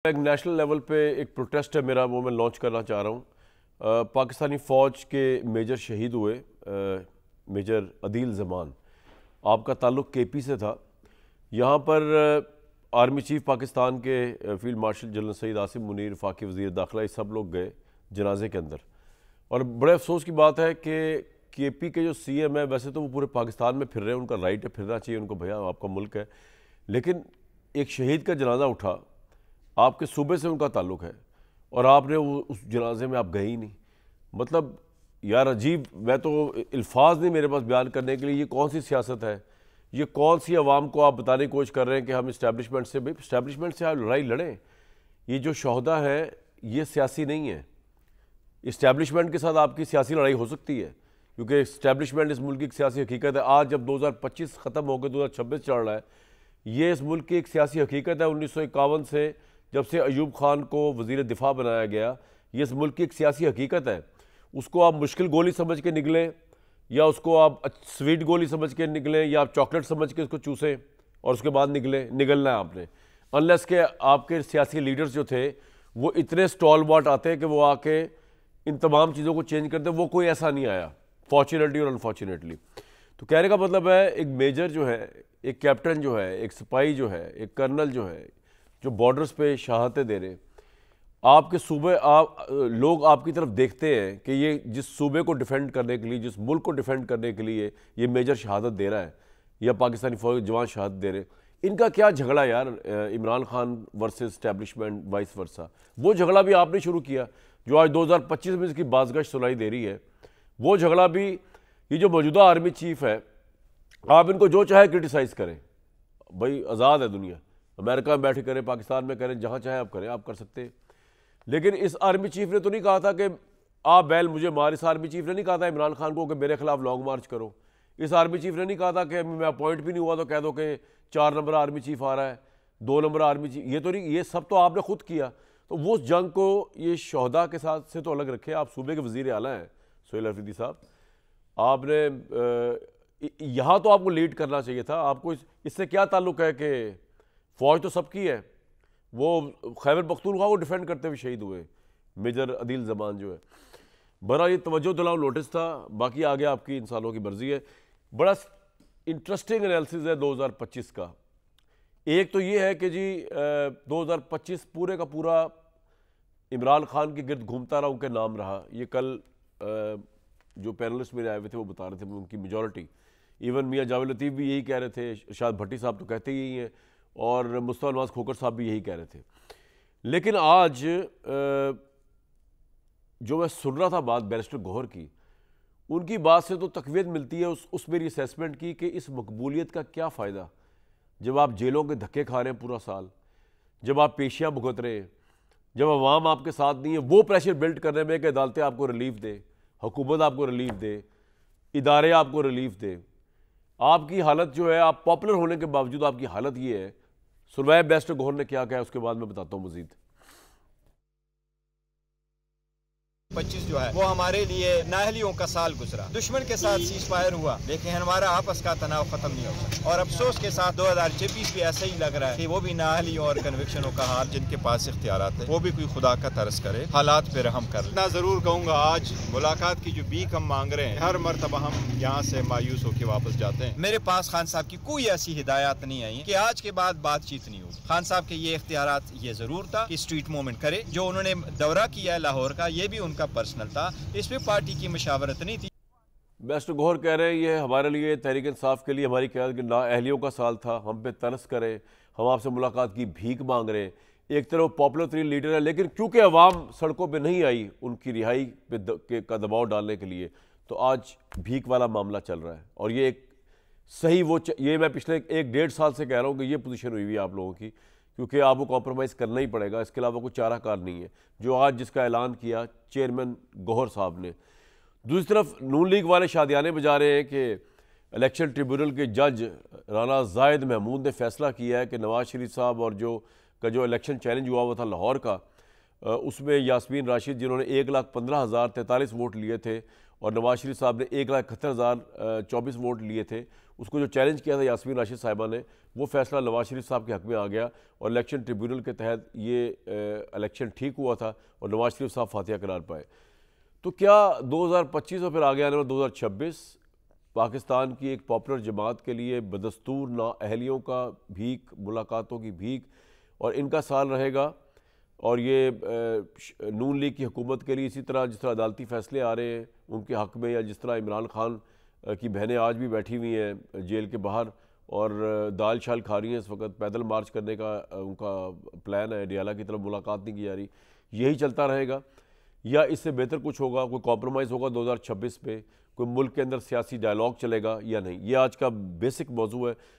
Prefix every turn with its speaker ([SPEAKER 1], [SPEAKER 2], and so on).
[SPEAKER 1] एक national level पे एक प्रोटेस्ट है मेरा, वो मैं लॉन्च करना चाह रहा हूँ। पाकिस्तानी फ़ौज के मेजर शहीद हुए, मेजर अदील ज़मान। आपका ताल्लुक़ केपी से था। यहाँ पर आर्मी चीफ पाकिस्तान के field marshal general Syed Asim Munir, वफाकी वज़ीर दाखिला, ये सब लोग गए जनाजे के अंदर। और बड़े अफसोस की बात है कि केपी के जो सीएम है, वैसे तो वो पूरे पाकिस्तान में फिर रहे हैं, उनका राइट है, फिरना चाहिए उनको, भैया आपका मुल्क है, लेकिन एक शहीद का जनाजा उठा, आपके सूबे से उनका ताल्लुक़ है और आपने उस जनाजे में आप गए ही नहीं। मतलब यार अजीब, मैं तो अल्फाज नहीं मेरे पास बयान करने के लिए। ये कौन सी सियासत है? ये कौन सी अवाम को आप बताने की कोशिश कर रहे हैं कि हम इस्टेब्लिशमेंट से, भाई इस्टेब्लिशमेंट से आप लड़ाई लड़ें। ये जो शोहदा है ये सियासी नहीं है। इस्टेब्लिशमेंट के साथ आपकी सियासी लड़ाई हो सकती है, क्योंकि इस्टेब्लिशमेंट इस मुल्क की एक सियासी हकीकत है। आज जब 2025 ख़त्म होकर 2026 चल रहा है, ये इस मुल्क की एक सियासी हकीकत है। 1951 से जब से अयूब खान को वज़ीर दिफा बनाया गया, ये इस मुल्क की एक सियासी हकीकत है। उसको आप मुश्किल गोली समझ के निकलें, या उसको आप स्वीट गोली समझ के निकलें, या आप चॉकलेट समझ के उसको चूसें और उसके बाद निकलना है आपने। अनलेस के आपके सियासी लीडर्स जो थे वो इतने स्टॉलवर्ट आते हैं कि वो आके इन तमाम चीज़ों को चेंज करते, वो कोई ऐसा नहीं आया, फॉर्चुनेटली और अनफॉर्चुनेटली। तो कहने का मतलब है, एक मेजर जो है, एक कैप्टन जो है, एक सिपाही जो है, एक कर्नल जो है, जो बॉर्डर्स पे शहादतें दे रहे, आपके सूबे, आप लोग आपकी तरफ देखते हैं कि ये जिस सूबे को डिफेंड करने के लिए, जिस मुल्क को डिफेंड करने के लिए ये मेजर शहादत दे रहा है, या पाकिस्तानी फौज जवान शहादत दे रहे, इनका क्या झगड़ा यार? Imran Khan versus establishment, vice versa. वो झगड़ा भी आपने शुरू किया, जो आज 2025 में इसकी बाज़गश सुनाई दे रही है। वो झगड़ा भी, ये जो मौजूदा आर्मी चीफ है, आप इनको जो चाहे क्रिटिसाइज़ करें, भाई आज़ाद है दुनिया, अमेरिका में बैठे करें, पाकिस्तान में करें, जहाँ चाहे आप करें, आप कर सकते हैं। लेकिन इस आर्मी चीफ ने तो नहीं कहा था कि आप बैल मुझे मार। इस आर्मी चीफ ने नहीं कहा था इमरान खान को कि मेरे खिलाफ लॉन्ग मार्च करो। इस आर्मी चीफ ने नहीं कहा था कि मैं अपॉइंट भी नहीं हुआ तो कह दो कि 4 नंबर आर्मी चीफ आ रहा है, 2 नंबर आर्मी चीफ। ये तो नहीं, ये सब तो आपने खुद किया। तो वो जंग को, ये शोहदा के साथ से तो अलग रखे। आप सूबे के वज़ीर आला हैं सोहेल अफरीदी साहब, आपने यहाँ तो आपको लीड करना चाहिए था। आपको इससे क्या ताल्लुक़ है कि फ़ौज तो सबकी है? वो खैबर पख्तूनख्वा को डिफेंड करते हुए शहीद हुए मेजर अदील ज़मान जो है। बड़ा ये तवज्जो दिलाओ नोटिस था, बाकी आगे आपकी इंसानों की मर्जी है। बड़ा इंटरेस्टिंग एनालिसिस है 2025 का। एक तो ये है कि जी 2025 पूरे का पूरा इमरान खान के गिर्द घूमता रहा, उनके नाम रहा। ये कल जो पैनलिस्ट मेरे आए हुए थे वो बता रहे थे, उनकी मेजॉरिटी, इवन मियाँ जावेद लतीफ़ भी यही कह रहे थे, शायद भट्टी साहब तो कहते ही हैं, और मुस्तफा नवाज खोकर साहब भी यही कह रहे थे। लेकिन आज जो मैं सुन रहा था बात बैरिस्टर गौहर की, उनकी बात से तो तक़वियत मिलती है उस मेरी असेसमेंट की कि इस मकबूलियत का क्या फ़ायदा, जब आप जेलों के धक्के खा रहे हैं पूरा साल, जब आप पेशियाँ भुगत रहे हैं, जब अवाम आपके साथ नहीं है। वो प्रेशर बिल्ड करने में कि अदालतें आपको रिलीफ दे, हुकूमत आपको रिलीफ दे, इदारे आपको रिलीफ दे, आपकी हालत जो है, आप पॉपुलर होने के बावजूद आपकी हालत ये है। सुनवाए बैरिस्टर गौहर ने क्या कहा, उसके बाद मैं बताता हूँ मजीद।
[SPEAKER 2] 25 जो है वो हमारे लिए नाअहलियों का साल गुजरा। दुश्मन के साथ सीज फायर हुआ, लेकिन हमारा आपस का तनाव खत्म नहीं हो सका। और अफसोस के साथ 2026 भी ऐसा ही लग रहा है कि वो भी नाअहलियों और कन्विक्शनों का हाल, जिनके पास इख्तियारात है, वो भी कोई खुदा का तरस करे, हालात पे रहम कर। इतना जरूर कहूँगा, आज मुलाकात की जो भीख हम मांग रहे हैं, हर मरतबा हम यहाँ से मायूस होकर वापस जाते हैं। मेरे पास खान साहब की कोई ऐसी हिदायत नहीं आई कि आज के बाद बातचीत नहीं होगी। खान साहब के ये इख्तियारात, ये जरूर था कि स्ट्रीट मूवमेंट करे। जो उन्होंने दौरा किया है लाहौर का, ये भी उनका पर्सनल था, इसमें पार्टी की मशावरत नहीं थी।
[SPEAKER 1] बैरिस्टर गौहर कह रहे हैं ये हमारे लिए, तहरीक इंसाफ के लिए, हमारी क़यादत की नाअहलियों का साल था, हम पे तरस करें, हम आपसे मुलाकात की भीख मांग रहे हैं। एक तरफ पॉपुलर तरीन लीडर है, लेकिन क्योंकि अवाम सड़कों पे नहीं आई उनकी रिहाई पे का दबाव डालने के लिए, तो आज भीख वाला मामला चल रहा है। और ये एक सही ये मैं पिछले 1-1.5 साल से कह रहा हूँ कि ये पोजीशन हुई हुई है आप लोगों की, क्योंकि आपको कॉम्प्रोमाइज़ करना ही पड़ेगा, इसके अलावा कोई चाराकार नहीं है। जो आज जिसका ऐलान किया चेयरमैन गौहर साहब ने। दूसरी तरफ नून लीग वाले शादियाने बजा रहे हैं कि इलेक्शन ट्रिब्यूनल के जज राना जायद महमूद ने फैसला किया है कि नवाज शरीफ साहब और जो इलेक्शन चैलेंज हुआ था लाहौर का, उसमें यास्मीन राशिद जिन्होंने 1,15,043 वोट लिए थे और नवाज शरीफ साहब ने 1,71,024 वोट लिए थे, उसको जो चैलेंज किया था यास्मीन राशिद साहिबा ने, वो फैसला नवाज शरीफ साहब के हक में आ गया और इलेक्शन ट्रिब्यूनल के तहत ये इलेक्शन ठीक हुआ था और नवाज शरीफ साहब फातिहा करार पाए। तो क्या 2025 और फिर आगे आने वाला 2026 पाकिस्तान की एक पॉपुलर जमात के लिए बदस्तूर नाअहलियों का भीख, मुलाकातों की भीख और इनका साल रहेगा? और ये नून लीग की हुकूमत के लिए इसी तरह जिस तरह अदालती फैसले आ रहे हैं उनके हक़ में, या जिस तरह इमरान खान की बहनें आज भी बैठी हुई हैं जेल के बाहर और दाल शाल खा रही हैं इस वक्त, पैदल मार्च करने का उनका प्लान है, डियाला की तरफ मुलाकात नहीं की जा रही, यही चलता रहेगा या इससे बेहतर कुछ होगा? कोई कॉम्प्रोमाइज़ होगा 2026 पे? कोई मुल्क के अंदर सियासी डायलॉग चलेगा या नहीं? ये आज का बेसिक मौजू है।